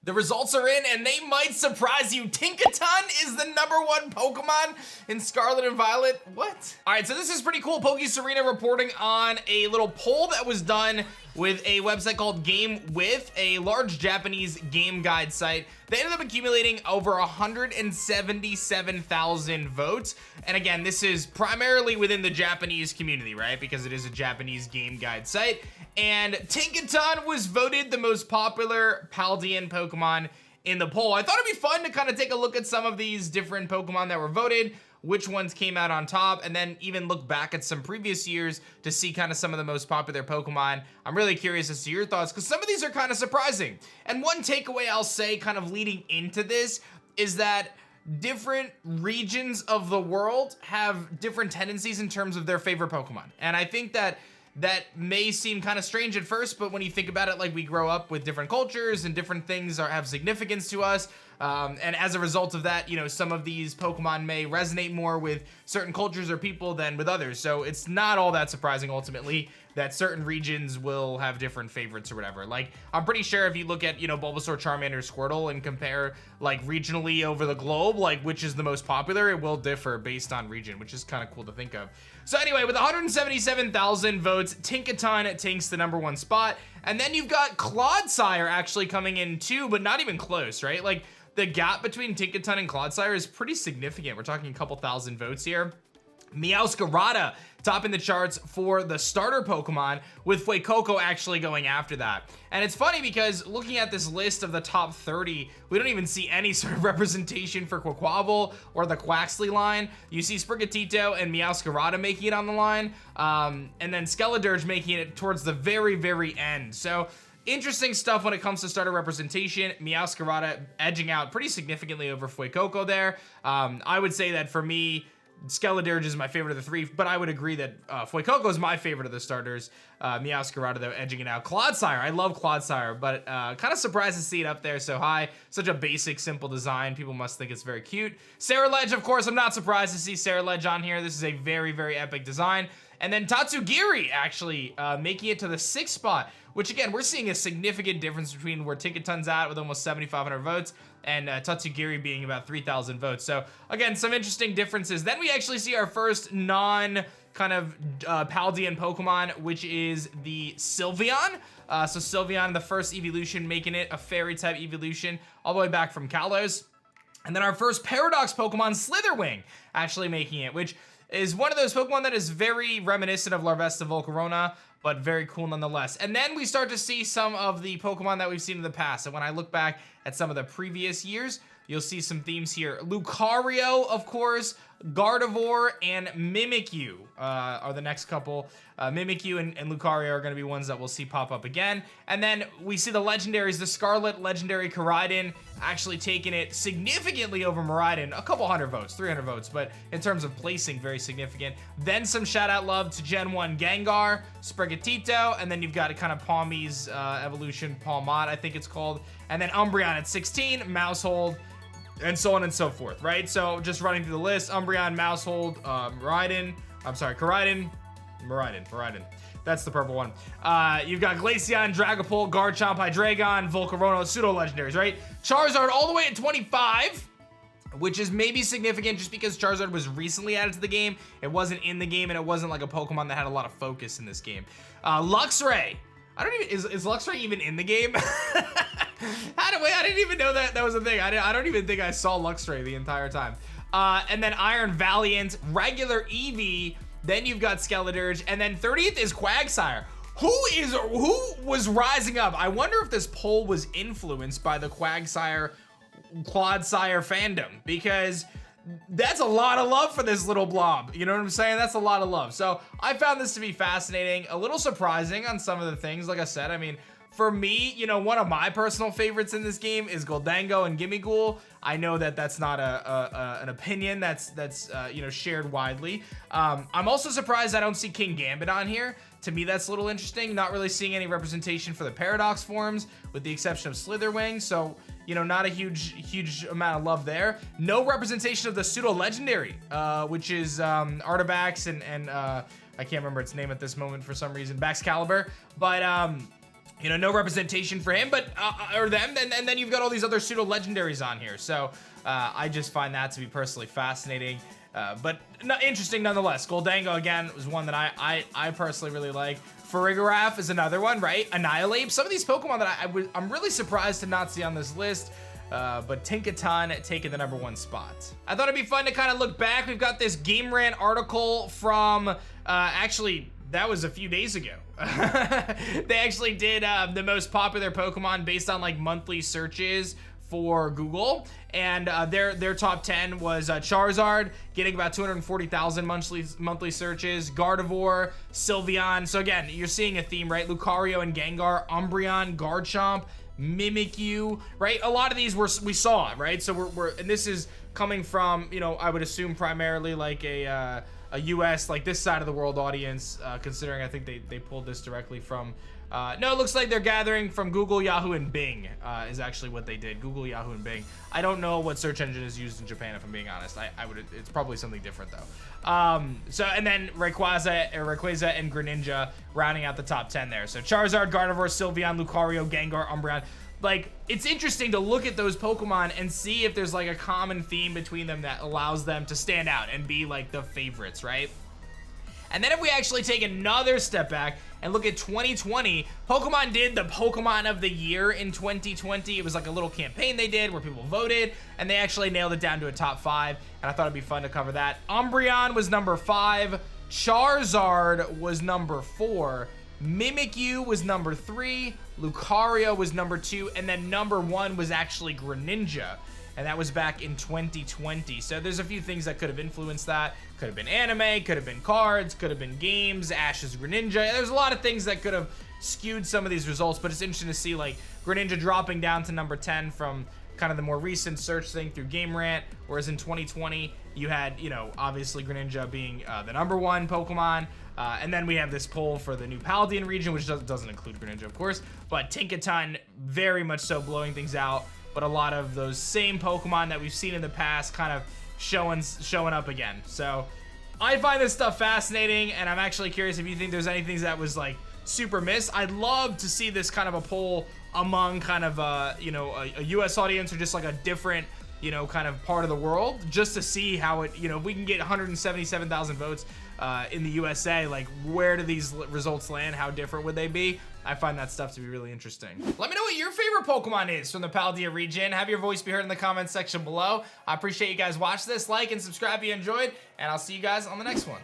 The results are in and they might surprise you. Tinkaton is the #1 Pokemon in Scarlet and Violet. What? All right, so this is pretty cool. Serena reporting on a little poll that was done with a website called Game With, a large Japanese game guide site. They ended up accumulating over 177,000 votes. And again, this is primarily within the Japanese community, right? Because it is a Japanese game guide site. And Tinkaton was voted the most popular Paldean Pokemon in the poll. I thought it'd be fun to kind of take a look at some of these different Pokemon that were voted, which ones came out on top, and then even look back at some previous years to see kind of some of the most popular Pokemon. I'm really curious as to your thoughts, because some of these are kind of surprising. And one takeaway I'll say kind of leading into this is that different regions of the world have different tendencies in terms of their favorite Pokemon. And I think that may seem kind of strange at first, but when you think about it, like, we grow up with different cultures and different things have significance to us. And as a result of that, you know, some of these Pokemon may resonate more with certain cultures or people than with others. So it's not all that surprising ultimately that certain regions will have different favorites or whatever. Like, I'm pretty sure if you look at, you know, Bulbasaur, Charmander, Squirtle and compare like regionally over the globe, like which is the most popular, it will differ based on region, which is kind of cool to think of. So anyway, with 177,000 votes, Tinkaton takes the #1 spot. And then you've got Clodsire actually coming in too, but not even close, right? Like, the gap between Tinkaton and Clodsire is pretty significant. We're talking a couple thousand votes here. Meowscarada topping the charts for the starter Pokemon, with Fuecoco actually going after that. And it's funny because looking at this list of the top 30, we don't even see any sort of representation for Quaquaval or the Quaxley line. You see Sprigatito and Meowscarada making it on the line, and then Skeledirge making it towards the very, very end. So interesting stuff when it comes to starter representation. Meowscarada edging out pretty significantly over Fuecoco there. I would say that for me, Skeledirge is my favorite of the three, but I would agree that Fuecoco is my favorite of the starters. Meowscarada, though, edging it out. Clodsire, I love Clodsire, but kind of surprised to see it up there so high. Such a basic, simple design. People must think it's very cute. Ceruledge, of course, I'm not surprised to see Ceruledge on here. This is a very, very epic design. And then Tatsugiri actually making it to the 6th spot, which again, we're seeing a significant difference between where Tinkaton's at with almost 7,500 votes and Tatsugiri being about 3,000 votes. So again, some interesting differences. Then we actually see our first non kind of Paldean Pokemon, which is the Sylveon. So Sylveon, the first evolution, making it a fairy type evolution all the way back from Kalos. And then our first Paradox Pokemon, Slitherwing, actually making it, which is one of those Pokemon that is very reminiscent of Larvesta Volcarona, but very cool nonetheless. And then we start to see some of the Pokemon that we've seen in the past. And when I look back at some of the previous years, you'll see some themes here. Lucario, of course, Gardevoir, and Mimikyu are the next couple. Mimikyu and Lucario are going to be ones that we'll see pop up again. And then we see the legendaries, the Scarlet legendary Koraidon actually taking it significantly over Miraidon. A couple hundred votes, 300 votes, but in terms of placing, very significant. Then some shout out love to Gen 1 Gengar, Sprigatito, and then you've got kind of Palmy's evolution, Palmot, I think it's called. And then Umbreon at 16, Maushold, and so on and so forth, right? So just running through the list, Umbreon, Maushold, Koraidon, Miraidon. That's the purple one. You've got Glaceon, Dragapult, Garchomp, Hydreigon, Volcarona, pseudo-legendaries, right? Charizard all the way at 25, which is maybe significant just because Charizard was recently added to the game. It wasn't in the game, and it wasn't like a Pokemon that had a lot of focus in this game. Luxray. Is Luxray even in the game? I didn't even know that was a thing. I don't even think I saw Luxray the entire time. And then Iron Valiant, regular Eevee, then you've got Skeledirge, and then 30th is Quagsire. Who was rising up? I wonder if this poll was influenced by the Quagsire, Clodsire fandom, because that's a lot of love for this little blob. You know what I'm saying? That's a lot of love. So I found this to be fascinating, a little surprising on some of the things. Like I said, I mean, for me, you know, one of my personal favorites in this game is Goldango and Gimmighoul. I know that that's not an opinion that's you know, shared widely. I'm also surprised I don't see King Gambit on here. To me, that's a little interesting. Not really seeing any representation for the Paradox forms, with the exception of Slitherwing. So, you know, not a huge amount of love there. No representation of the pseudo-legendary, which is Artivax and I can't remember its name at this moment for some reason, Baxcalibur. But you know, no representation for him, but or them, and then you've got all these other pseudo legendaries on here. So I just find that to be personally fascinating, but interesting nonetheless. Goldango again was one that I personally really like. Farigiraf is another one, right? Annihilate. Some of these Pokemon that I'm really surprised to not see on this list. But Tinkaton taking the #1 spot. I thought it'd be fun to kind of look back. We've got this Game Rant article from, actually, that was a few days ago. They actually did the most popular Pokemon based on like monthly searches for Google, and their top 10 was Charizard getting about 240,000 monthly searches, Gardevoir, Sylveon. So again, you're seeing a theme, right? Lucario and Gengar, Umbreon, Garchomp, Mimikyu, right? A lot of these we saw, right? So and this is coming from, you know, I would assume primarily like a US, like this side of the world audience, considering I think they pulled this directly from, no, it looks like they're gathering from Google, Yahoo, and Bing, is actually what they did. Google, Yahoo, and Bing. I don't know what search engine is used in Japan, if I'm being honest. It's probably something different though. So, and then Rayquaza and Greninja rounding out the top 10 there. So Charizard, Gardevoir, Sylveon, Lucario, Gengar, Umbreon. Like, it's interesting to look at those Pokemon and see if there's like a common theme between them that allows them to stand out and be like the favorites, right? And then if we actually take another step back and look at 2020, Pokemon did the Pokemon of the Year in 2020. It was like a little campaign they did where people voted, and they actually nailed it down to a top 5, and I thought it'd be fun to cover that. Umbreon was #5, Charizard was #4, Mimikyu was #3, Lucario was #2, and then #1 was actually Greninja. And that was back in 2020. So there's a few things that could have influenced that. Could have been anime, could have been cards, could have been games, Ash's Greninja. There's a lot of things that could have skewed some of these results, but it's interesting to see like Greninja dropping down to #10 from kind of the more recent search thing through Game Rant, whereas in 2020, you had, you know, obviously Greninja being the #1 Pokemon. And then we have this poll for the new Paldean region, which doesn't include Greninja, of course, but Tinkaton very much so blowing things out. But a lot of those same Pokemon that we've seen in the past kind of showing up again. So I find this stuff fascinating, and I'm actually curious if you think there's anything that was like super missed. I'd love to see this kind of a poll among kind of you know, a US audience or just like a different, you know, kind of part of the world, just to see how it, you know, if we can get 177,000 votes in the USA, like where do these results land? How different would they be? I find that stuff to be really interesting. Let me know what your favorite Pokemon is from the Paldea region. Have your voice be heard in the comments section below. I appreciate you guys watching this. Like and subscribe if you enjoyed, and I'll see you guys on the next one.